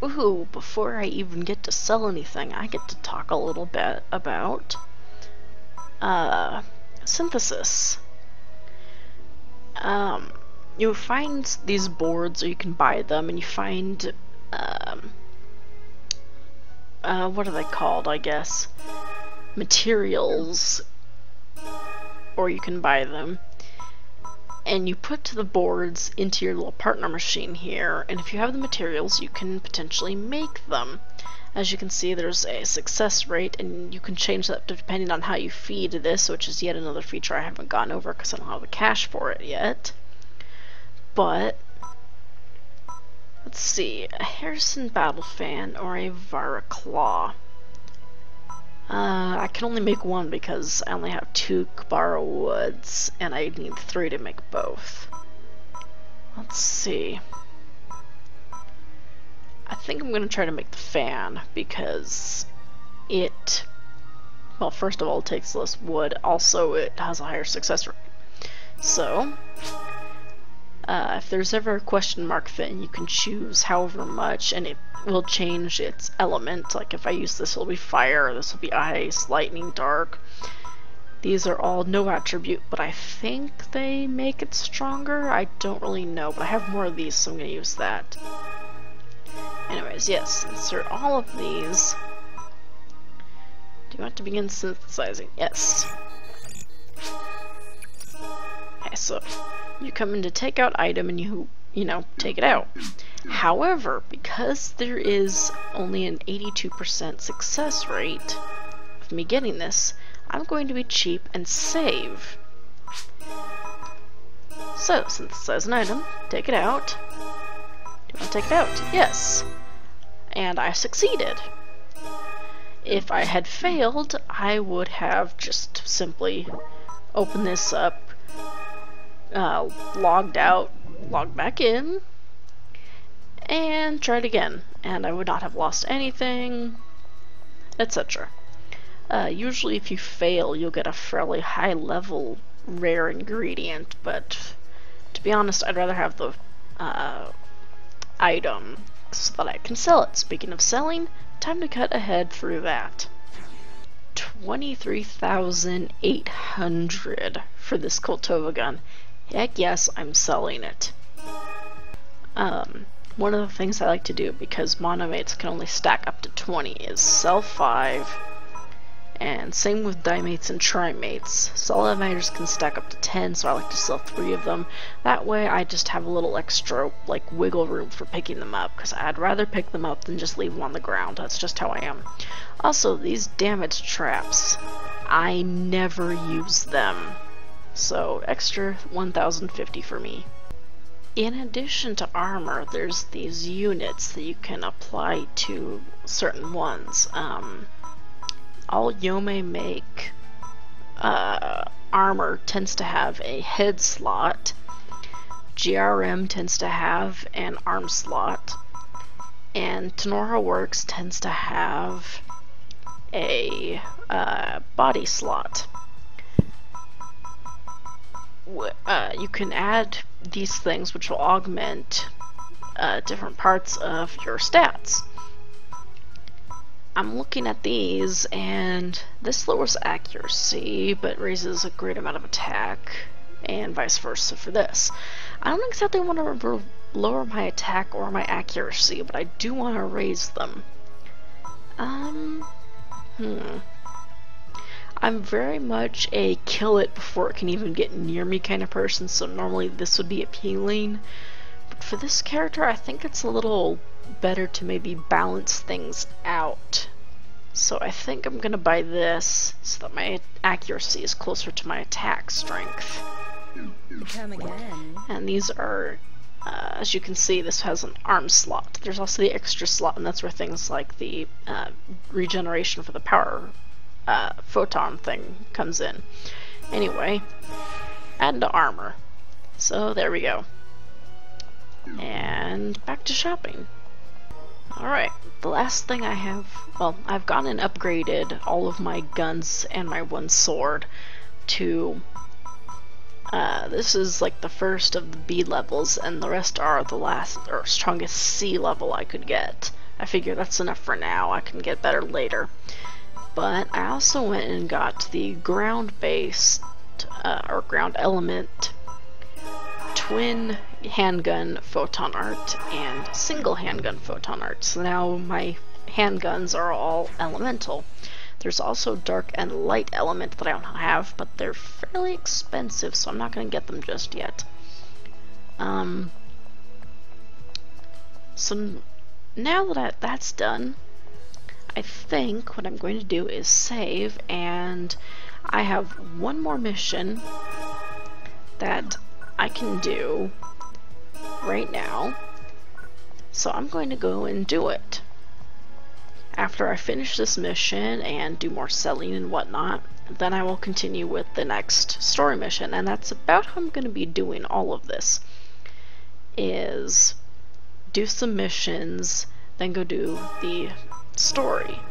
Ooh, before I even get to sell anything, I get to talk a little bit about synthesis. You find these boards, or you can buy them, and you find what are they called, I guess? Materials, or you can buy them. And you put the boards into your little partner machine here, and if you have the materials, you can potentially make them. As you can see, there's a success rate, and you can change that depending on how you feed this, which is yet another feature I haven't gone over because I don't have the cash for it yet. But let's see, a Harrison Battle Fan or a Vara Claw. I can only make one because I only have 2 Kabara woods, and I need 3 to make both. Let's see. I think I'm going to try to make the fan, because it, well, first of all, it takes less wood, also it has a higher success rate. So, if there's ever a question mark thing, you can choose however much, and it will change its element. Like if I use this, it'll be fire, this will be ice, lightning, dark. These are all no attribute, but I think they make it stronger. I don't really know, but I have more of these, so I'm going to use that. Anyways, yes, insert all of these. Do you want to begin synthesizing? Yes. Okay, so you come in to take out item and you know, take it out. However, because there is only an 82% success rate of me getting this, I'm going to be cheap and save. So, synthesize an item, take it out. Do you want to take it out? Yes. And I succeeded. If I had failed, I would have just simply opened this up, logged out, logged back in, and tried again, and I would not have lost anything, etc. Usually if you fail, you'll get a fairly high level rare ingredient, but to be honest, I'd rather have the item so that I can sell it. Speaking of selling, time to cut ahead through that. 23,800 for this Koltova gun. Heck yes, I'm selling it. One of the things I like to do, because monomates can only stack up to 20, is sell 5, and same with dimates and trimates. Solid matters can stack up to 10, so I like to sell 3 of them. That way I just have a little extra, like, wiggle room for picking them up, because I'd rather pick them up than just leave them on the ground. That's just how I am. Also, these damage traps, I never use them. So, extra 1,050 for me. In addition to armor, there's these units that you can apply to certain ones. All Yome make armor tends to have a head slot. GRM tends to have an arm slot. And Tenora Works tends to have a body slot. You can add these things which will augment different parts of your stats. I'm looking at these, and this lowers accuracy but raises a great amount of attack, and vice versa for this. I don't exactly want to lower my attack or my accuracy, but I do want to raise them. I'm very much a kill it before it can even get near me kind of person, so normally this would be appealing. But for this character, I think it's a little better to maybe balance things out. So I think I'm gonna buy this so that my accuracy is closer to my attack strength. Come again. And these are, as you can see, this has an arm slot. There's also the extra slot, and that's where things like the regeneration for the power photon thing comes in. Anyway, add to armor. So there we go. And back to shopping. Alright, the last thing I have, well, I've gone and upgraded all of my guns and my one sword to, this is like the first of the B levels, and the rest are the last, or strongest C level I could get I figure that's enough for now. I can get better later. But I also went and got the ground-based, or ground element, twin handgun photon art and single handgun photon art. So now my handguns are all elemental. There's also dark and light element that I don't have, but they're fairly expensive, so I'm not going to get them just yet. So now that that's done, I think what I'm going to do is save, and I have one more mission that I can do right now, so I'm going to go and do it. After I finish this mission and do more selling and whatnot, then I will continue with the next story mission, and that's about how I'm going to be doing all of this. Is do some missions, then go do the story.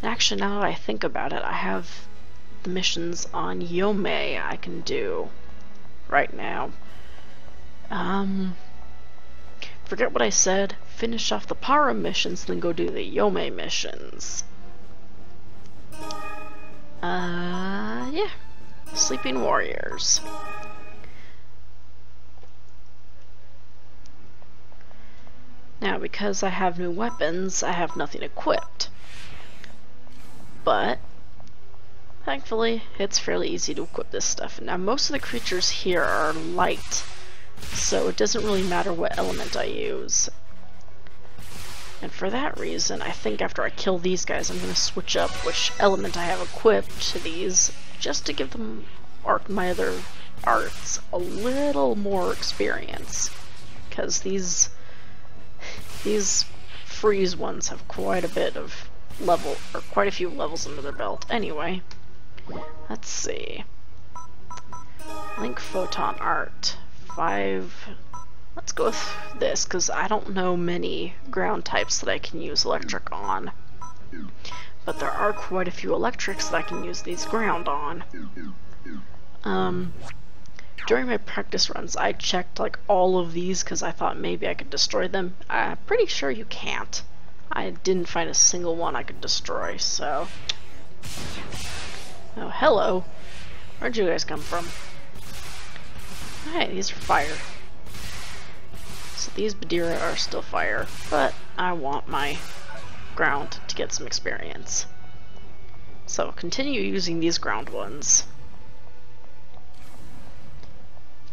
And actually, now that I think about it, I have the missions on Yome I can do right now. Forget what I said. Finish off the Parum missions, then go do the Yome missions. Yeah. Sleeping Warriors. Now, because I have new weapons, I have nothing equipped. But thankfully, it's fairly easy to equip this stuff. Now, most of the creatures here are light, so it doesn't really matter what element I use. And for that reason, I think after I kill these guys, I'm going to switch up which element I have equipped to these, just to give them my other arts a little more experience. Because these freeze ones have quite a bit of quite a few levels under their belt. Anyway, let's see. Link Photon Art. 5. Let's go with this, because I don't know many ground types that I can use electric on. But there are quite a few electrics that I can use these ground on. During my practice runs, I checked like all of these because I thought maybe I could destroy them. I'm pretty sure you can't. I didn't find a single one I could destroy, so... Oh, hello. Where'd you guys come from? Hey, these are fire. So these Badira are still fire, but I want my ground to get some experience. So continue using these ground ones.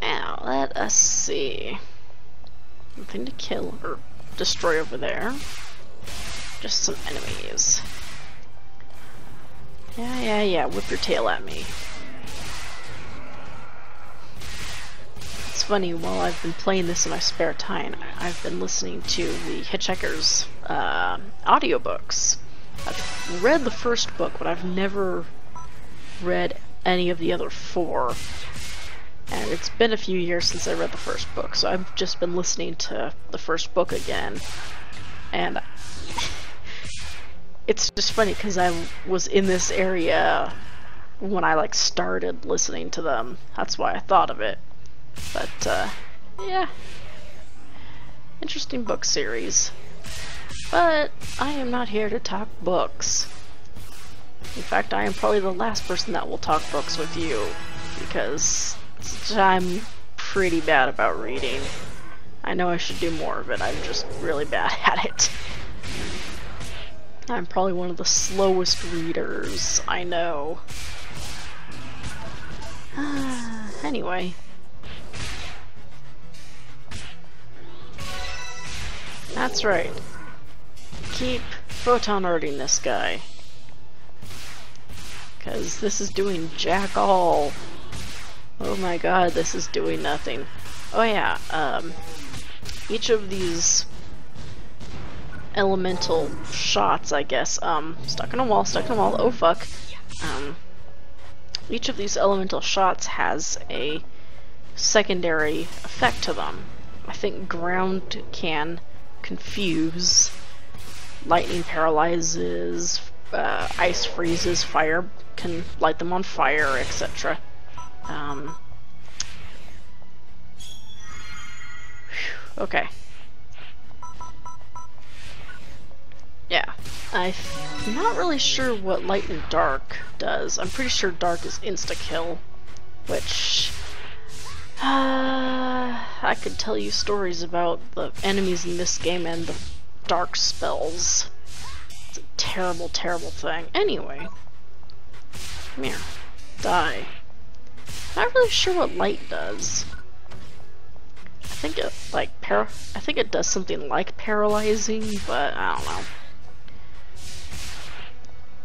Now, let us see. Nothing to kill or destroy over there. Just some enemies. Yeah, whip your tail at me. It's funny, while I've been playing this in my spare time, I've been listening to the Hitchhiker's audiobooks. I've read the first book, but I've never read any of the other 4. And it's been a few years since I read the first book, so I've just been listening to the first book again. And it's just funny because I was in this area when I like started listening to them. That's why I thought of it. But yeah, interesting book series. But I am not here to talk books. In fact, I am probably the last person that will talk books with you, because I'm pretty bad about reading. I know I should do more of it, I'm just really bad at it. I'm probably one of the slowest readers I know. Anyway. That's right. Keep photon arting this guy. Because this is doing jack all. Oh my god, this is doing nothing. Oh yeah, each of these elemental shots, I guess, stuck in a wall, oh fuck. Each of these elemental shots has a secondary effect to them. I think ground can confuse, lightning paralyzes, ice freezes, fire can light them on fire, etc. Okay. Yeah, I'm not really sure what light and dark does. I'm pretty sure dark is insta-kill, which I could tell you stories about the enemies in this game and the dark spells. It's a terrible, terrible thing. Anyway, come here, die. Not really sure what light does. I think it I think it does something like paralyzing, but I don't know.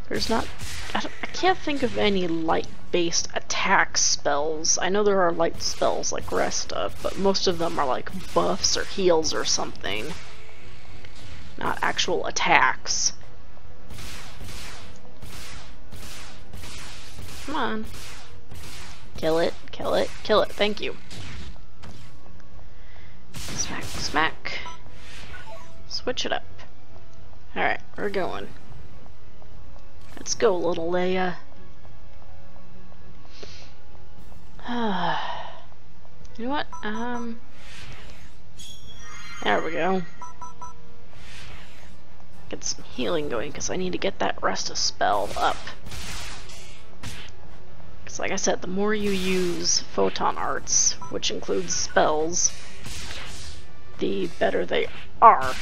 There's not. I can't think of any light-based attack spells. I know there are light spells like Resta, but most of them are like buffs or heals or something. Not actual attacks. Come on. Kill it, kill it, kill it. Thank you. Smack, smack. Switch it up. Alright, we're going. Let's go, little Leia. You know what? There we go. Get some healing going, because I need to get that Resta spell up. Because like I said, the more you use photon arts, which includes spells, the better they are.